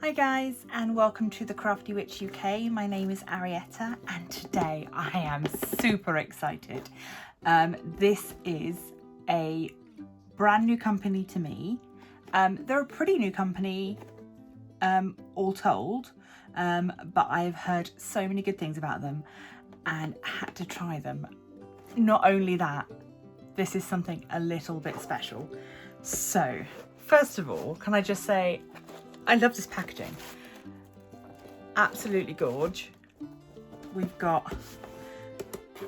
Hi guys, and welcome to the Crafty Witch UK. My name is Arietta and today I am super excited. This is a brand new company to me. They're a pretty new company all told, but I've heard so many good things about them and had to try them. Not only that, this is something a little bit special. So first of all, can I just say I love this packaging. Absolutely gorge. We've got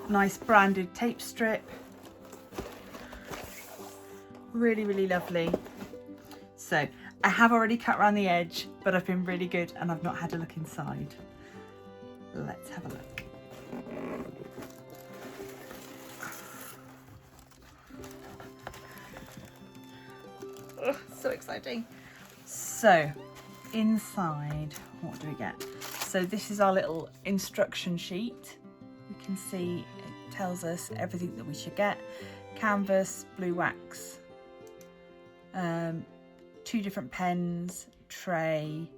nice branded tape strip. Really, really lovely. So I have already cut around the edge, but I've been really good and I've not had a look inside. Let's have a look. Oh, so exciting. So inside, what do we get? So this is our little instruction sheet. We can see it tells us everything that we should get. Canvas, blue wax, 2 different pens, tray,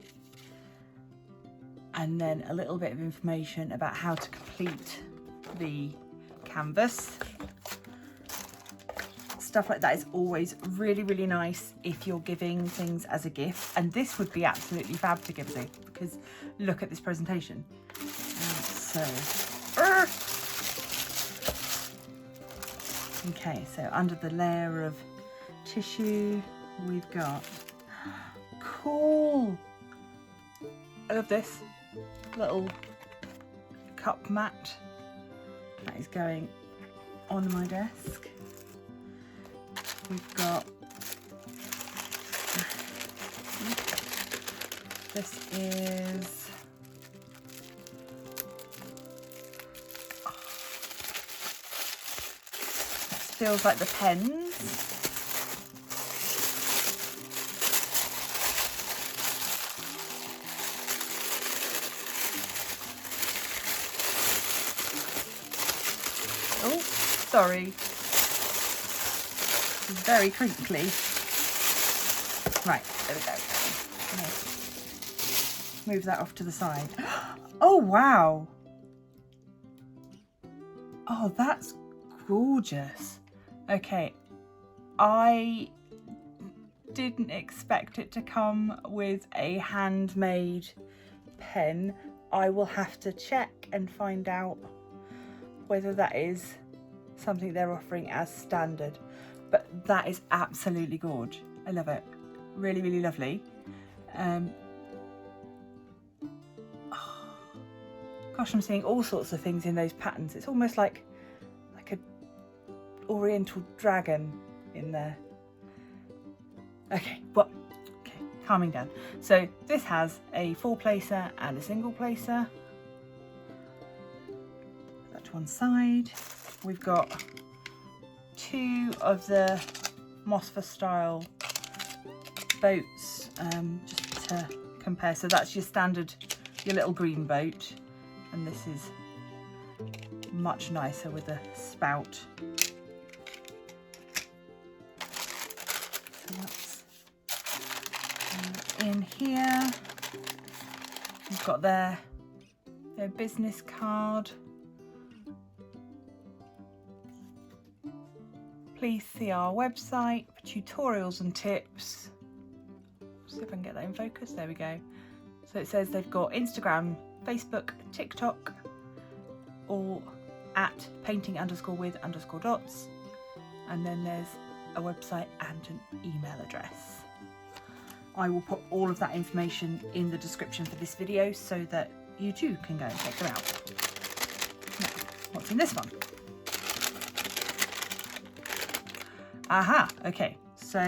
and then a little bit of information about how to complete the canvas. Stuff like that is always really, really nice if you're giving things as a gift, and this would be absolutely fab to give as a gift because look at this presentation. Okay, so under the layer of tissue we've got, cool, I love this little cup mat that is going on my desk. We've got, this is, this feels like the pens. Oh, sorry. Very crinkly. Right, there we go. Move that off to the side. Oh wow! Oh, that's gorgeous. Okay, I didn't expect it to come with a handmade pen. I will have to check and find out whether that is something they're offering as standard. But that is absolutely gorge. I love it. Really, really lovely. Oh, gosh, I'm seeing all sorts of things in those patterns. It's almost like a oriental dragon in there. Okay, well, okay, calming down. So this has a 4-placer and a single placer. Put that to one side. We've got 2 of the Mosfa style boats, just to compare. So that's your standard, your little green boat, and this is much nicer with a spout. So that's in here. We've got their business card. Please see our website for tutorials and tips. See if I can get that in focus. There we go. So it says they've got Instagram, Facebook, TikTok, all at painting_with_dots. And then there's a website and an email address. I will put all of that information in the description for this video so that you too can go and check them out. Now, what's in this one? Aha, okay, so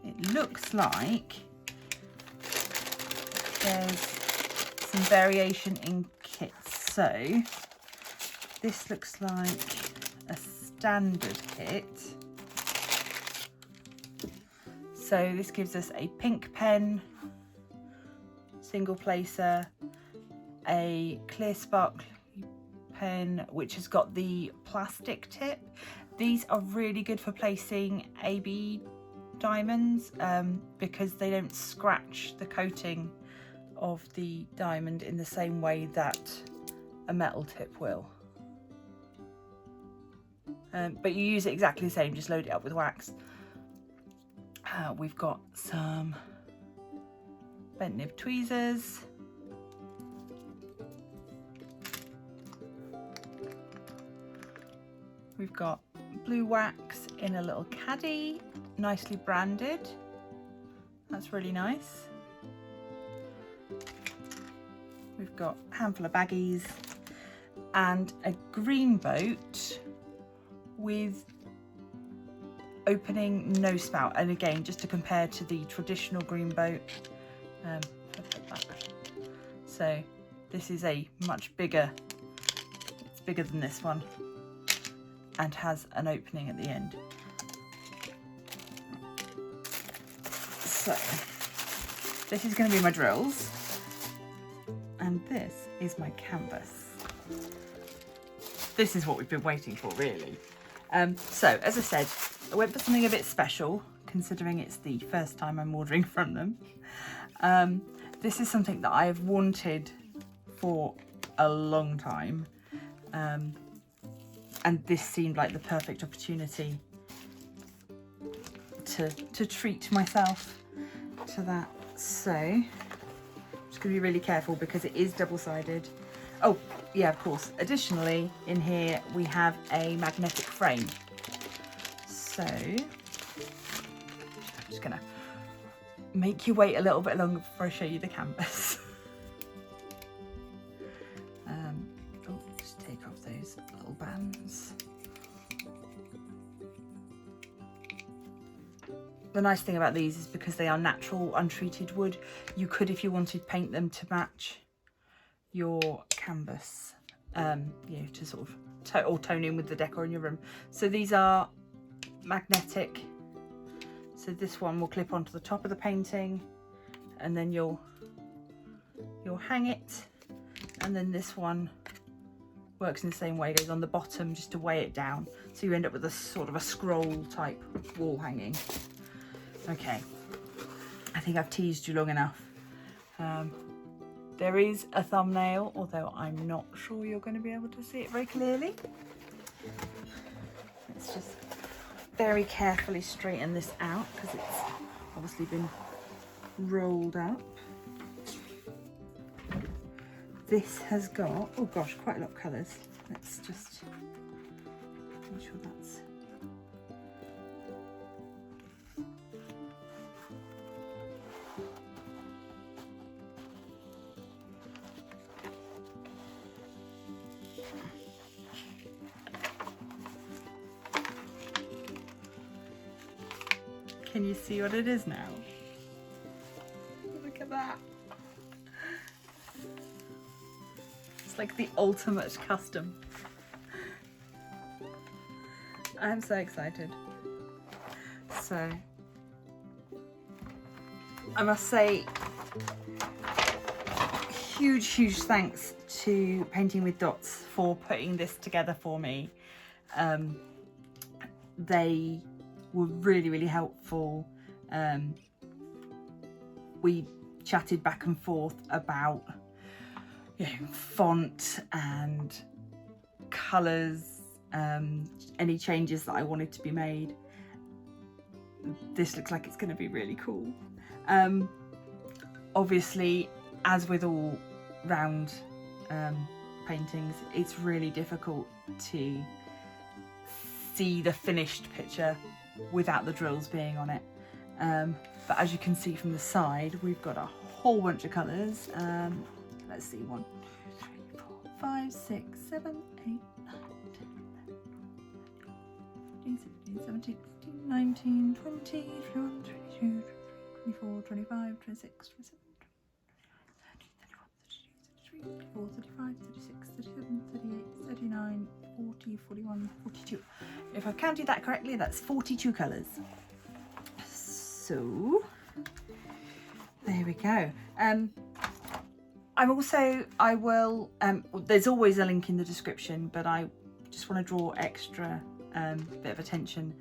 it looks like there's some variation in kits. So this looks like a standard kit. So this gives us a pink pen, single placer, a clear sparkly pen which has got the plastic tip. These are really good for placing AB diamonds because they don't scratch the coating of the diamond in the same way that a metal tip will. But you use it exactly the same, just load it up with wax. We've got some bent nib tweezers. We've got blue wax in a little caddy, nicely branded. That's really nice. We've got a handful of baggies and a green boat with opening no spout, and again just to compare to the traditional green boat, so this is a much bigger, it's bigger than this one and has an opening at the end. So this is going to be my drills and this is my canvas. This is what we've been waiting for, really. So as I said, I went for something a bit special, considering it's the first time I'm ordering from them. This is something that I've wanted for a long time, and this seemed like the perfect opportunity to treat myself to that. So I'm just going to be really careful because it is double-sided. Oh yeah, of course, additionally in here we have a magnetic frame. So I'm just gonna make you wait a little bit longer before I show you the canvas. Just take off those little bands. The nice thing about these is because they are natural untreated wood, you could, if you wanted, paint them to match your canvas, you know, to sort of tone in with the decor in your room. So these are magnetic, so this one will clip onto the top of the painting and then you'll hang it, and then this one works in the same way, goes on the bottom just to weigh it down, so you end up with a sort of a scroll type wall hanging. Okay, I think I've teased you long enough. There is a thumbnail, although I'm not sure you're going to be able to see it very clearly. Let's just very carefully straighten this out because it's obviously been rolled up. This has got, oh gosh, quite a lot of colours. Let's just make sure that's... Can you see what it is now? Look at that. It's like the ultimate custom. I'm so excited. So, I must say, huge thanks to Painting with Dots for putting this together for me. They were really helpful. We chatted back and forth about, you know, font and colours, any changes that I wanted to be made. This looks like it's going to be really cool. Obviously, as with all round paintings, it's really difficult to see the finished picture without the drills being on it, but as you can see from the side, we've got a whole bunch of colours. Let's see, 1, 2, 3, 4, 5, 6, 7, 8, 9, 10, 15, 16, 17, 19, 20, 21, 22, 24, 25, 26, 27, 34, 35, 36, 37, 38, 39, 40, 41, 42. If I've counted that correctly, that's 42 colours. So, there we go. I will, there's always a link in the description, but I just want to draw extra bit of attention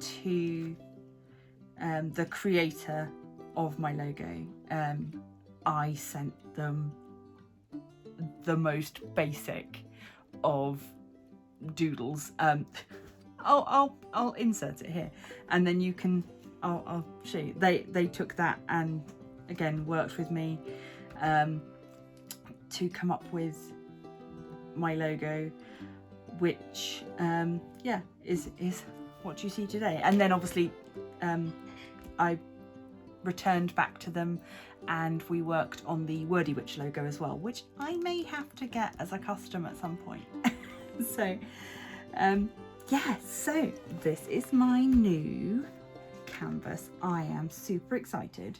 to the creator of my logo. I sent them the most basic of doodles. I'll insert it here, and then you can. I'll show you. They took that and again worked with me to come up with my logo, which yeah is what you see today. And then obviously I returned back to them and we worked on the Wordy Witch logo as well, which I may have to get as a custom at some point. So yeah, so this is my new canvas. I am super excited.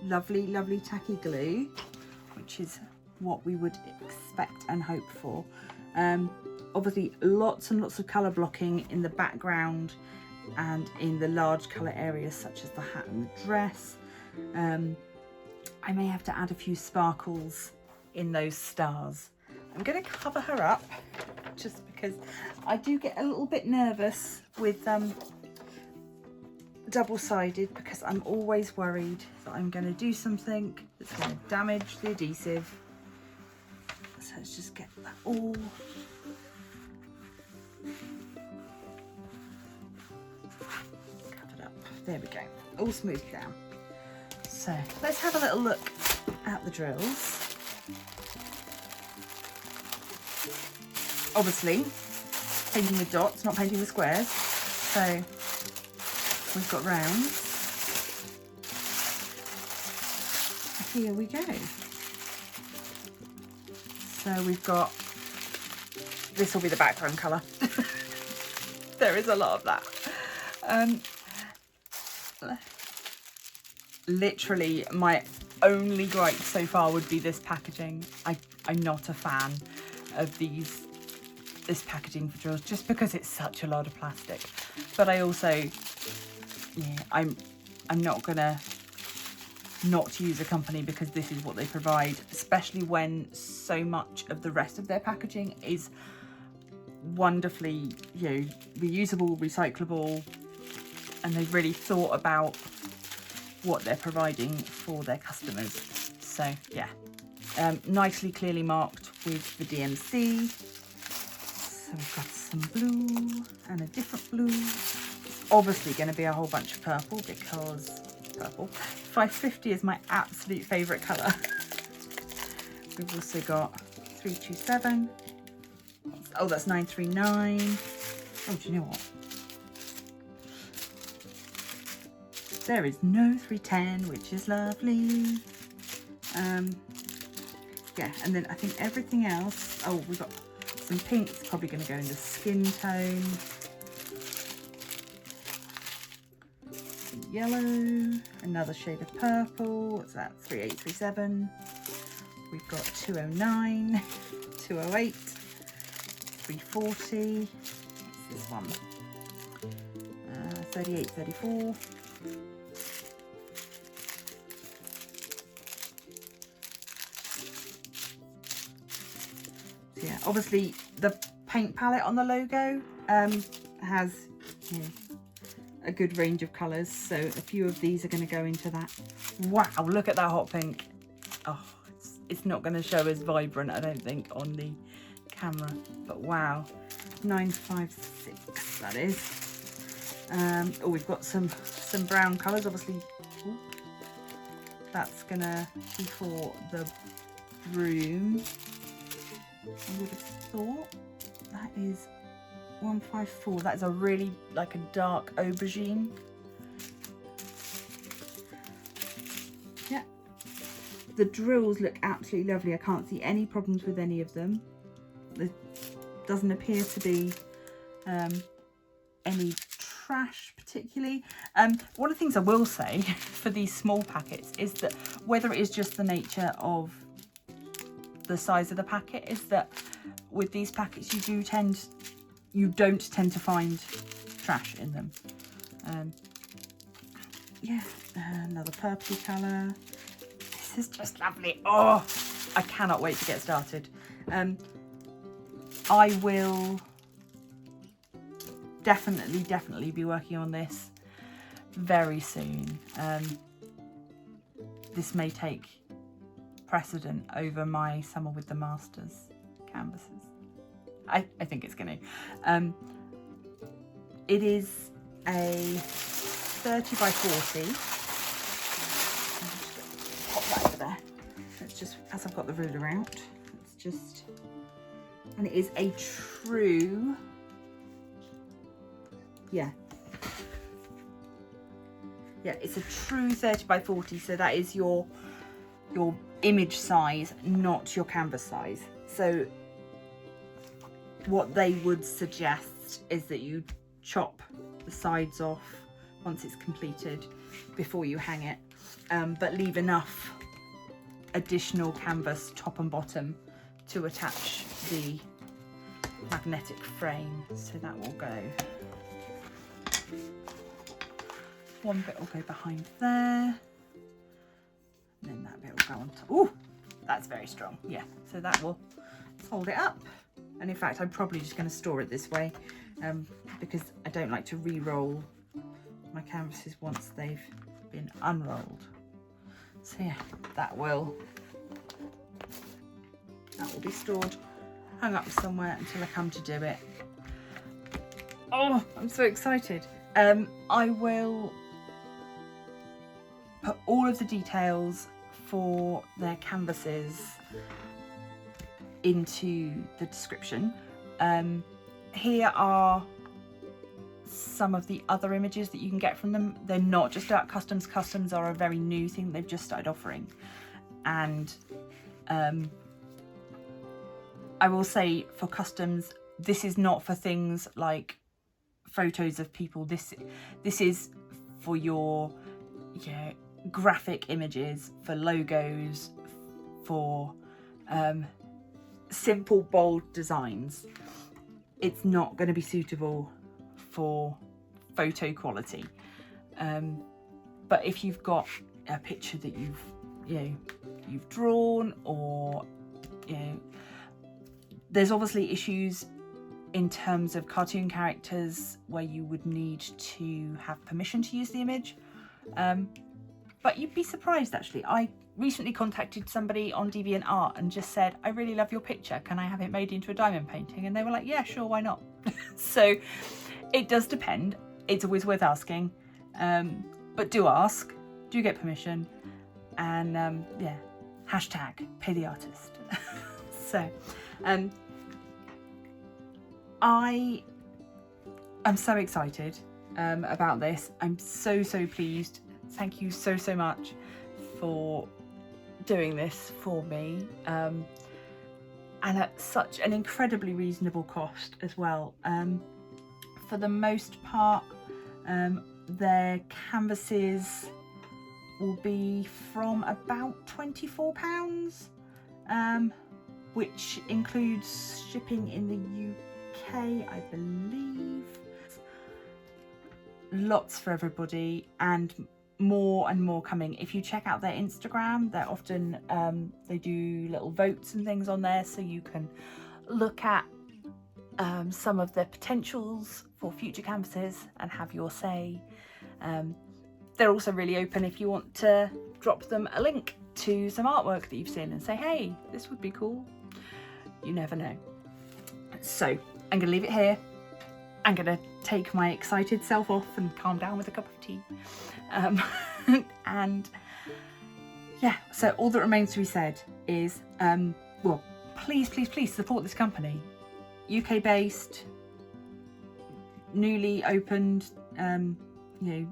Lovely tacky glue, which is what we would expect and hope for. Obviously lots and lots of colour blocking in the background and in the large colour areas such as the hat and the dress. I may have to add a few sparkles in those stars. I'm going to cover her up just because I do get a little bit nervous with double-sided, because I'm always worried that I'm going to do something that's going to damage the adhesive. So let's just get that all covered up. There we go, all smoothed down. So let's have a little look at the drills. Obviously painting with dots, not painting with squares. So we've got rounds. Here we go. So we've got, this will be the background colour. There is a lot of that. Literally my only gripe so far would be this packaging. I'm not a fan of this packaging for drills, just because it's such a lot of plastic. But I also, yeah, I'm not gonna not use a company because this is what they provide, especially when so much of the rest of their packaging is wonderfully, you know, reusable, recyclable, and they've really thought about what they're providing for their customers. So yeah, nicely clearly marked with the DMC. So we've got some blue and a different blue. It's obviously going to be a whole bunch of purple because purple. 550 is my absolute favourite colour. We've also got 327. Oh, that's 939. Oh, do you know what? There is no 310, which is lovely. Yeah, and then I think everything else. Oh, we've got some pinks, probably going to go in the skin tone. Some yellow, another shade of purple. What's that? 3837. We've got 209, 208, 340. What's this one? 3834. Yeah, obviously the paint palette on the logo has, you know, a good range of colours, so a few of these are going to go into that. Wow, look at that hot pink. Oh, it's not going to show as vibrant, I don't think, on the camera, but wow, 956 that is. Oh, we've got some brown colours, obviously. Ooh, that's going to be for the broom. I would have thought that is 154. That is a really like a dark aubergine. Yeah, the drills look absolutely lovely. I can't see any problems with any of them. There doesn't appear to be any trash particularly. One of the things I will say for these small packets is that whether it is just the nature of the size of the packet, is that with these packets you don't tend to find trash in them. Yeah, another purpley colour. This is just lovely. Oh, I cannot wait to get started. I will definitely be working on this very soon. This may take precedent over my Summer with the Masters canvases. I think it's going to. It is a 30 by 40. Pop that over there. It's just, as I've got the ruler out, it's just, and it is a true, yeah, it's a true 30 by 40. So that is your image size, not your canvas size. So what they would suggest is that you chop the sides off once it's completed before you hang it, but leave enough additional canvas top and bottom to attach the magnetic frame. So that will go, one bit will go behind there, and then that bit will go on top. Oh, that's very strong. Yeah, so that will hold it up. And in fact, I'm probably just going to store it this way, because I don't like to re-roll my canvases once they've been unrolled. So yeah, that will be stored, hung up somewhere until I come to do it. Oh, I'm so excited. I will put all of the details for their canvases into the description. Here are some of the other images that you can get from them. They're not just about customs. Customs are a very new thing they've just started offering, and I will say for customs, this is not for things like photos of people. This is for your graphic images, for logos, for simple bold designs. It's not going to be suitable for photo quality, but if you've got a picture that you've drawn, or there's obviously issues in terms of cartoon characters where you would need to have permission to use the image, but you'd be surprised actually. I recently contacted somebody on DeviantArt and just said, I really love your picture, can I have it made into a diamond painting? And they were like, yeah, sure, why not? So it does depend. It's always worth asking, but do ask, do get permission, and yeah, hashtag pay the artist. So I am so excited about this. I'm so pleased. Thank you so much for doing this for me, and at such an incredibly reasonable cost as well. For the most part, their canvases will be from about £24, which includes shipping in the UK, I believe. Lots for everybody, and more coming. If you check out their Instagram, they're often they do little votes and things on there, so you can look at some of the potentials for future canvases and have your say. They're also really open if you want to drop them a link to some artwork that you've seen and say, hey, this would be cool. You never know. So I'm gonna leave it here. I'm gonna take my excited self off and calm down with a cup of tea. And yeah, so all that remains to be said is, well, please support this company. UK based, newly opened,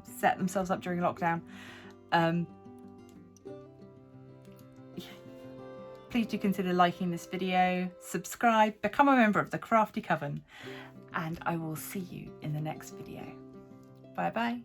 set themselves up during lockdown. Please do consider liking this video, subscribe, become a member of the Crafty Coven, and I will see you in the next video. Bye bye.